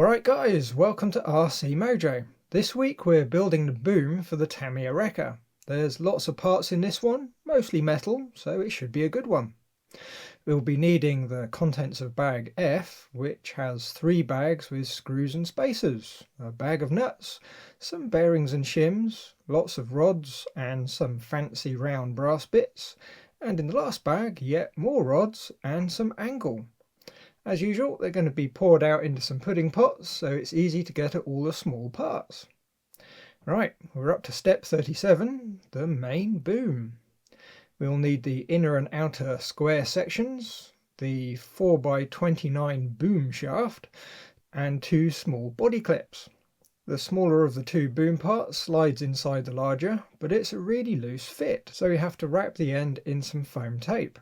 Alright guys, welcome to RC Mojo. This week we're building the boom for the Tamiya Wrecker. There's lots of parts in this one, mostly metal, so it should be a good one. We'll be needing the contents of bag F, which has 3 bags with screws and spacers, a bag of nuts, some bearings and shims, lots of rods and some fancy round brass bits, and in the last bag yet more rods and some angle. As usual, they're going to be poured out into some pudding pots, so it's easy to get at all the small parts. Right, we're up to step 37, the main boom. We'll need the inner and outer square sections, the 4x29 boom shaft, and 2 small body clips. The smaller of the 2 boom parts slides inside the larger, but it's a really loose fit, so you have to wrap the end in some foam tape.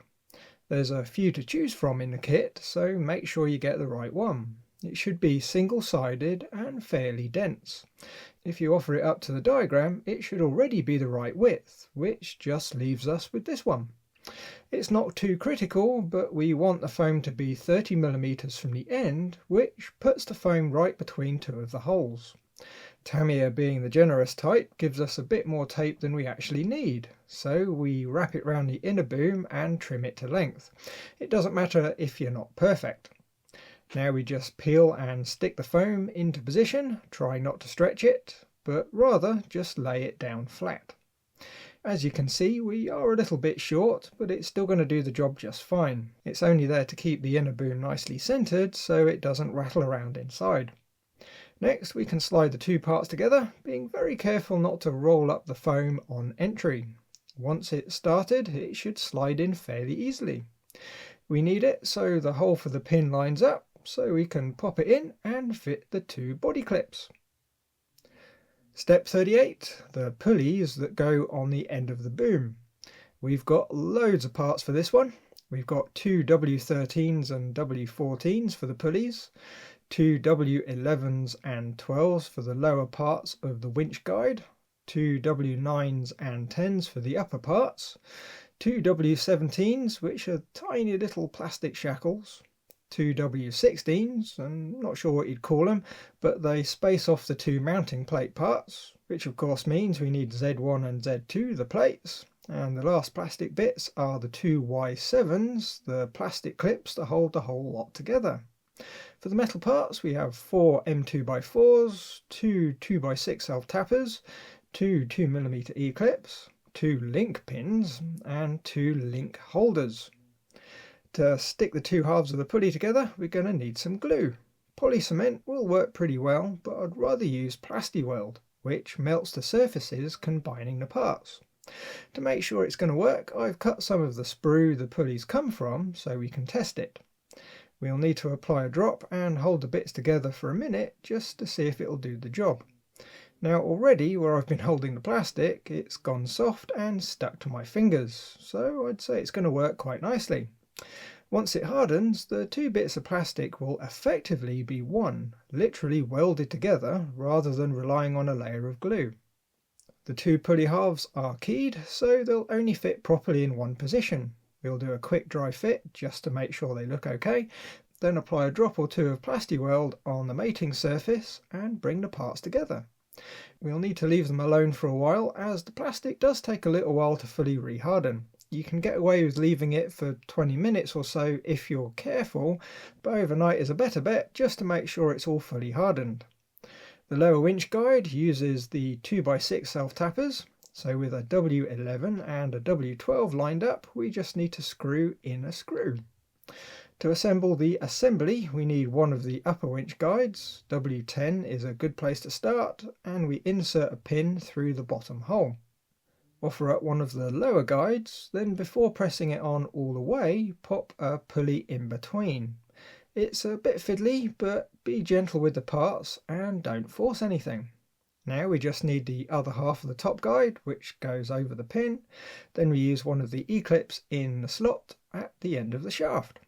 There's a few to choose from in the kit, so make sure you get the right one. It should be single-sided and fairly dense. If you offer it up to the diagram, it should already be the right width, which just leaves us with this one. It's not too critical, but we want the foam to be 30mm from the end, which puts the foam right between 2 of the holes. Tamiya, being the generous type, gives us a bit more tape than we actually need, so we wrap it round the inner boom and trim it to length. It doesn't matter if you're not perfect. Now we just peel and stick the foam into position, try not to stretch it, but rather just lay it down flat. As you can see, we are a little bit short, but it's still going to do the job just fine. It's only there to keep the inner boom nicely centered so it doesn't rattle around inside. Next, we can slide the 2 parts together, being very careful not to roll up the foam on entry. Once it's started, it should slide in fairly easily. We need it so the hole for the pin lines up, so we can pop it in and fit the 2 body clips. Step 38, the pulleys that go on the end of the boom. We've got loads of parts for this one. We've got 2 W13s and W14s for the pulleys, 2 W11s and 12s for the lower parts of the winch guide, 2 W9s and 10s for the upper parts, 2 W17s, which are tiny little plastic shackles, 2 W16s, I'm not sure what you'd call them, but they space off the 2 mounting plate parts, which of course means we need Z1 and Z2, the plates, and the last plastic bits are the 2 Y7s, the plastic clips that hold the whole lot together. For the metal parts, we have 4 M2x4s, 2 2x6 self-tappers, 2 2mm E-clips, 2 link pins, and 2 link holders. To stick the 2 halves of the pulley together, we're going to need some glue. Poly cement will work pretty well, but I'd rather use Plasti-Weld, which melts the surfaces combining the parts. To make sure it's going to work, I've cut some of the sprue the pulleys come from so we can test it. We'll need to apply a drop and hold the bits together for a minute just to see if it'll do the job. Now already where I've been holding the plastic, it's gone soft and stuck to my fingers, so I'd say it's going to work quite nicely. Once it hardens, the 2 bits of plastic will effectively be one, literally welded together rather than relying on a layer of glue. The 2 pulley halves are keyed, so they'll only fit properly in one position. We'll do a quick dry fit just to make sure they look okay, then apply a drop or 2 of Plasti-Weld on the mating surface and bring the parts together. We'll need to leave them alone for a while as the plastic does take a little while to fully reharden. You can get away with leaving it for 20 minutes or so if you're careful, but overnight is a better bet just to make sure it's all fully hardened. The lower winch guide uses the 2x6 self-tappers. So with a W11 and a W12 lined up, we just need to screw in a screw. To assemble the assembly, we need one of the upper winch guides. W10 is a good place to start, and we insert a pin through the bottom hole. Offer up one of the lower guides, then before pressing it on all the way, pop a pulley in between. It's a bit fiddly, but be gentle with the parts and don't force anything. Now we just need the other half of the top guide, which goes over the pin. Then we use one of the E-clips in the slot at the end of the shaft.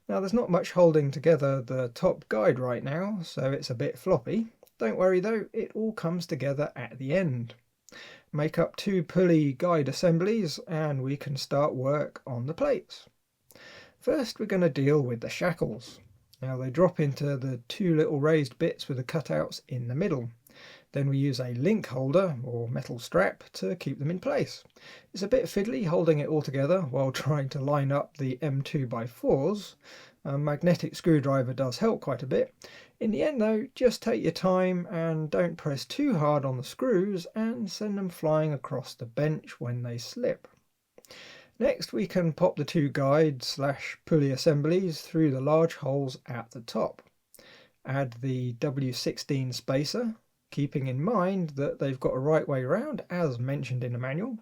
Now there's not much holding together the top guide right now, so it's a bit floppy. Don't worry though, it all comes together at the end. Make up 2 pulley guide assemblies and we can start work on the plates. First we're going to deal with the shackles. Now they drop into the two little raised bits with the cutouts in the middle. Then we use a link holder or metal strap to keep them in place. It's a bit fiddly holding it all together while trying to line up the M2x4s. A magnetic screwdriver does help quite a bit. In the end though, just take your time and don't press too hard on the screws and send them flying across the bench when they slip. Next we can pop the two guide/pulley assemblies through the large holes at the top. Add the W16 spacer, keeping in mind that they've got a right way round as mentioned in the manual.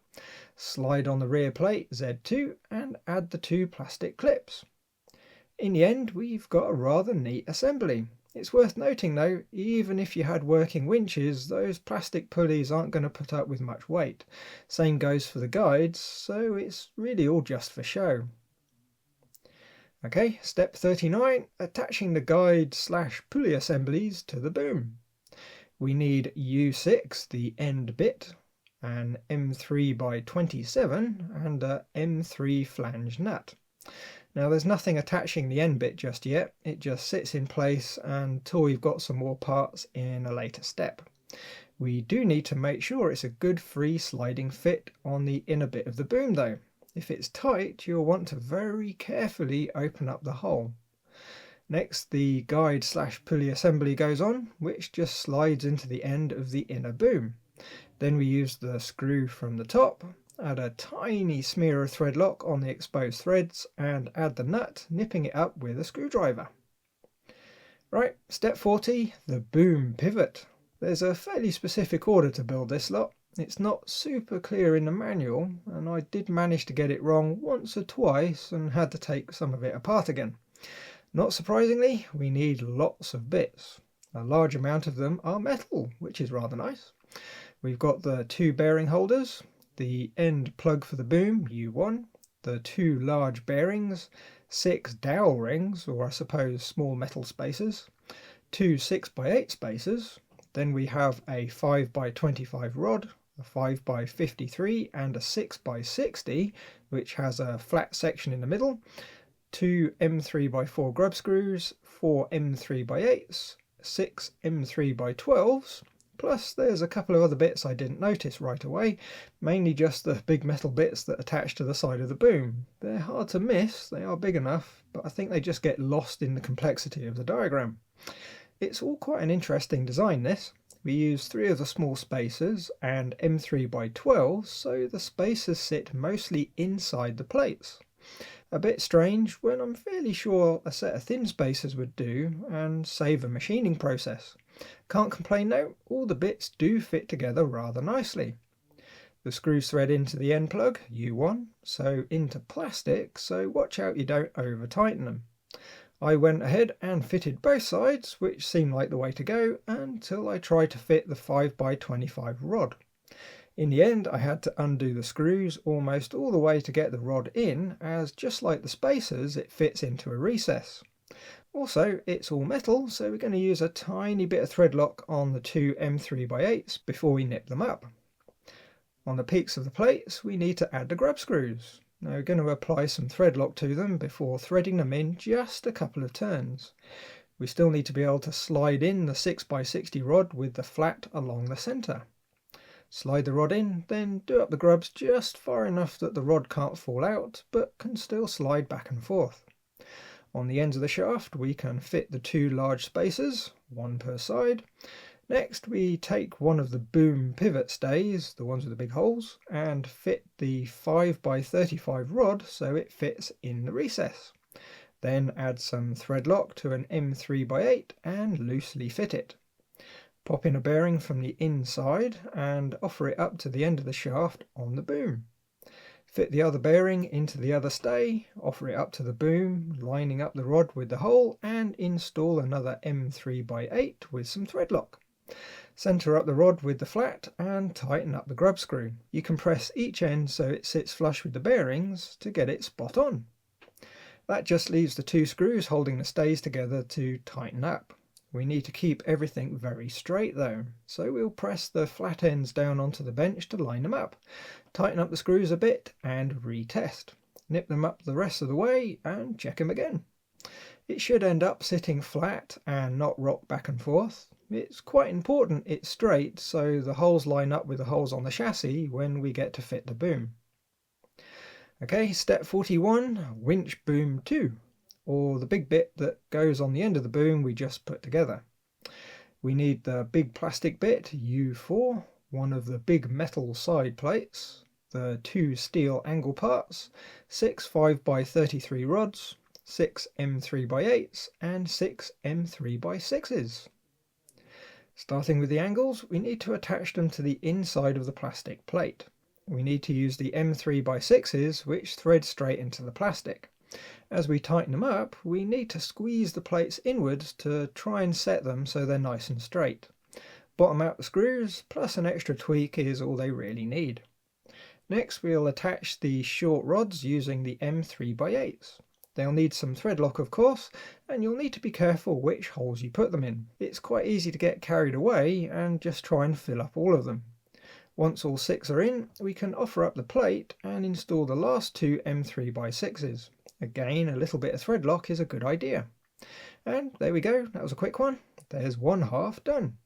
Slide on the rear plate Z2 and add the two plastic clips. In the end we've got a rather neat assembly. It's worth noting though, even if you had working winches, those plastic pulleys aren't going to put up with much weight. Same goes for the guides, so it's really all just for show. Okay, step 39, attaching the guide/pulley assemblies to the boom. We need U6, the end bit, an M3x27 and a M3 flange nut. Now there's nothing attaching the end bit just yet, it just sits in place until we've got some more parts in a later step. We do need to make sure it's a good free sliding fit on the inner bit of the boom though. If it's tight, you'll want to very carefully open up the hole. Next, the guide/pulley assembly goes on, which just slides into the end of the inner boom. Then we use the screw from the top, add a tiny smear of thread lock on the exposed threads and add the nut, nipping it up with a screwdriver. Right, step 40, the boom pivot. There's a fairly specific order to build this lot. It's not super clear in the manual and I did manage to get it wrong once or twice and had to take some of it apart again. Not surprisingly, we need lots of bits. A large amount of them are metal, which is rather nice. We've got the two bearing holders, the end plug for the boom, U1, the two large bearings, 6 dowel rings, or I suppose small metal spacers, two 6x8 spacers, then we have a 5x25 rod, a 5x53 and a 6x60, which has a flat section in the middle, two M3x4 grub screws, 4 M3x8s, 6 M3x12s, plus there's a couple of other bits I didn't notice right away, mainly just the big metal bits that attach to the side of the boom. They're hard to miss, they are big enough, but I think they just get lost in the complexity of the diagram. It's all quite an interesting design this. We use 3 of the small spacers and M3x12s, so the spacers sit mostly inside the plates. A bit strange when I'm fairly sure a set of thin spacers would do and save a machining process. Can't complain though, all the bits do fit together rather nicely. The screws thread into the end plug, U1, so into plastic, so watch out you don't over tighten them. I went ahead and fitted both sides, which seemed like the way to go until I tried to fit the 5x25 rod. In the end I had to undo the screws almost all the way to get the rod in, as just like the spacers it fits into a recess. Also it's all metal, so we're going to use a tiny bit of thread lock on the two M3x8s before we nip them up. On the peaks of the plates we need to add the grub screws. Now we're going to apply some thread lock to them before threading them in just a couple of turns. We still need to be able to slide in the 6x60 rod with the flat along the centre. Slide the rod in, then do up the grubs just far enough that the rod can't fall out, but can still slide back and forth. On the ends of the shaft we can fit the two large spacers, one per side. Next we take one of the boom pivot stays, the ones with the big holes, and fit the 5x35 rod so it fits in the recess. Then add some thread lock to an M3x8 and loosely fit it. Pop in a bearing from the inside and offer it up to the end of the shaft on the boom. Fit the other bearing into the other stay, offer it up to the boom, lining up the rod with the hole, and install another M3x8 with some thread lock. Centre up the rod with the flat and tighten up the grub screw. You can press each end so it sits flush with the bearings to get it spot on. That just leaves the two screws holding the stays together to tighten up. We need to keep everything very straight though, so we'll press the flat ends down onto the bench to line them up, tighten up the screws a bit and retest. Nip them up the rest of the way and check them again. It should end up sitting flat and not rock back and forth. It's quite important it's straight so the holes line up with the holes on the chassis when we get to fit the boom. Okay, step 41, winch boom 2, or the big bit that goes on the end of the boom we just put together. We need the big plastic bit, U4, one of the big metal side plates, the 2 steel angle parts, 6 5x33 rods, 6 M3x8s and 6 M3x6s. Starting with the angles, we need to attach them to the inside of the plastic plate. We need to use the M3x6s which thread straight into the plastic. As we tighten them up, we need to squeeze the plates inwards to try and set them so they're nice and straight. Bottom out the screws, plus an extra tweak is all they really need. Next we'll attach the short rods using the M3x8s. They'll need some thread lock of course, and you'll need to be careful which holes you put them in. It's quite easy to get carried away and just try and fill up all of them. Once all 6 are in, we can offer up the plate and install the last 2 M3x6s. Again, a little bit of thread lock is a good idea. And there we go, that was a quick one. There's one half done.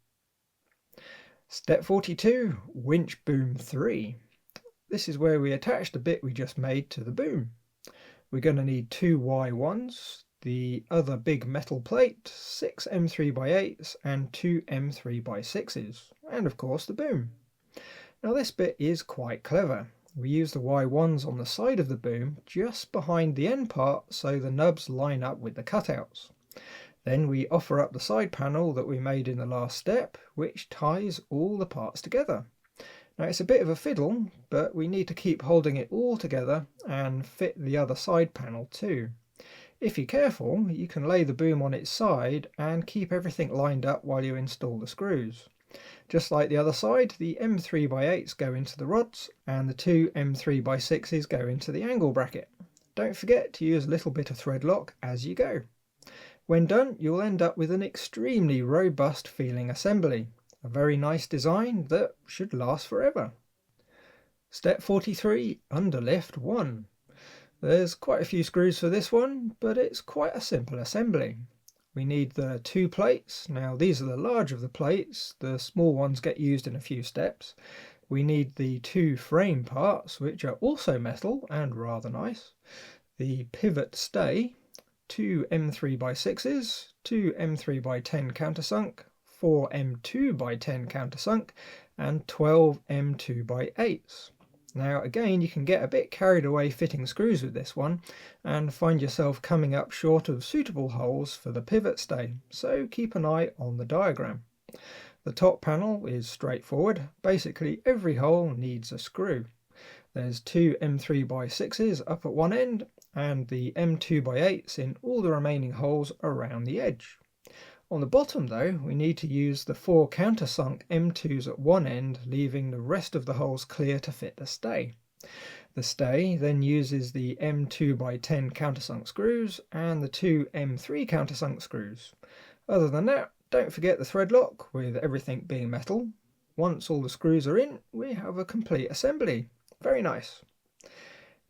Step 42, winch boom 3. This is where we attach the bit we just made to the boom. We're going to need 2 Y1s, the other big metal plate, 6 M3x8s and 2 M3x6s, and of course the boom. Now this bit is quite clever. We use the Y1s on the side of the boom just behind the end part so the nubs line up with the cutouts. Then we offer up the side panel that we made in the last step, which ties all the parts together. Now it's a bit of a fiddle, but we need to keep holding it all together and fit the other side panel too. If you're careful, you can lay the boom on its side and keep everything lined up while you install the screws. Just like the other side, the M3x8s go into the rods and the 2 M3x6s go into the angle bracket. Don't forget to use a little bit of thread lock as you go. When done, you'll end up with an extremely robust feeling assembly. A very nice design that should last forever. Step 43, underlift 1. There's quite a few screws for this one, but it's quite a simple assembly. We need the 2 plates. Now these are the large of the plates, the small ones get used in a few steps. We need the 2 frame parts, which are also metal and rather nice. The pivot stay, 2 M3x6s, 2 M3x10 countersunk, 4 M2x10 countersunk and 12 M2x8s. Now again, you can get a bit carried away fitting screws with this one and find yourself coming up short of suitable holes for the pivot stay, so keep an eye on the diagram. The top panel is straightforward. Basically every hole needs a screw. There's 2 M3x6s up at one end and the M2x8s in all the remaining holes around the edge. On the bottom though, we need to use the 4 countersunk M2s at one end, leaving the rest of the holes clear to fit the stay. The stay then uses the M2x10 countersunk screws and the 2 M3 countersunk screws. Other than that, don't forget the thread lock, with everything being metal. Once all the screws are in, we have a complete assembly. Very nice.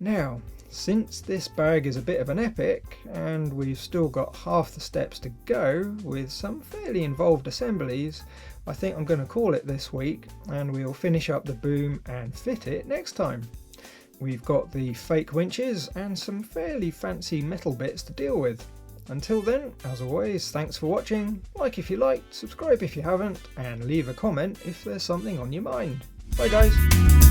Now, since this bag is a bit of an epic and we've still got half the steps to go with some fairly involved assemblies, I think I'm going to call it this week and we'll finish up the boom and fit it next time. We've got the fake winches and some fairly fancy metal bits to deal with. Until then, as always, thanks for watching. Like if you liked, subscribe if you haven't, and leave a comment if there's something on your mind. Bye guys!